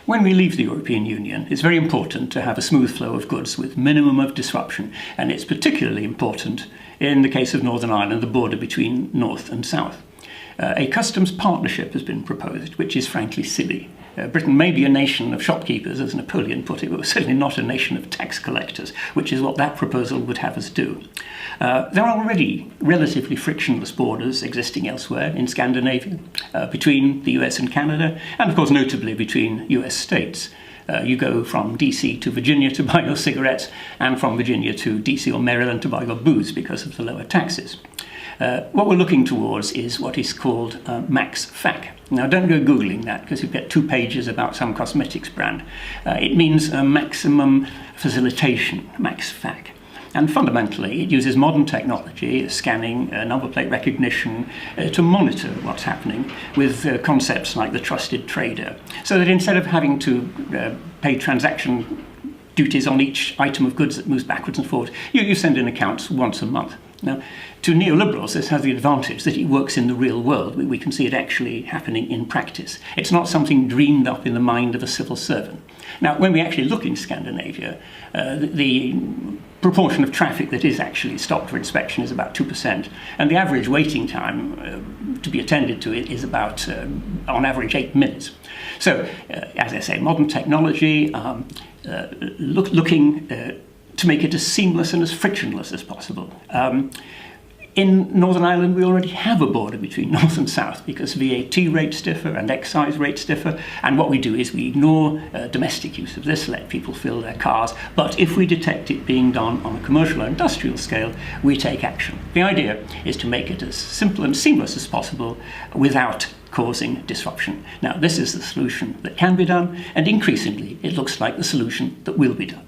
When we leave the European Union, it's very important to have a smooth flow of goods with minimum of disruption, and it's particularly important in the case of Northern Ireland, the border between North and South. A customs partnership has been proposed, which is frankly silly. Britain may be a nation of shopkeepers, as Napoleon put it, but we're certainly not a nation of tax collectors, which is what that proposal would have us do. There are already relatively frictionless borders existing elsewhere in Scandinavia, between the US and Canada, and of course notably between US states. You go from DC to Virginia to buy your cigarettes, and from Virginia to DC or Maryland to buy your booze because of the lower taxes. What we're looking towards is what is called Max Fac. Now, don't go Googling that, because you get 2 pages about some cosmetics brand. It means maximum facilitation, Max Fac. And fundamentally, it uses modern technology, scanning, number plate recognition, to monitor what's happening with concepts like the trusted trader. So that instead of having to pay transaction duties on each item of goods that moves backwards and forwards, you send in accounts once a month. Now, to neoliberals, this has the advantage that it works in the real world. We can see it actually happening in practice. It's not something dreamed up in the mind of a civil servant. Now, when we actually look in Scandinavia, the proportion of traffic that is actually stopped for inspection is about 2%, and the average waiting time to be attended to it is about, on average, 8 minutes. So, as I say, modern technology, looking to make it as seamless and as frictionless as possible. In Northern Ireland, we already have a border between North and South because VAT rates differ and excise rates differ. And what we do is we ignore domestic use of this, let people fill their cars. But if we detect it being done on a commercial or industrial scale, we take action. The idea is to make it as simple and seamless as possible without causing disruption. Now, this is the solution that can be done, and increasingly, it looks like the solution that will be done.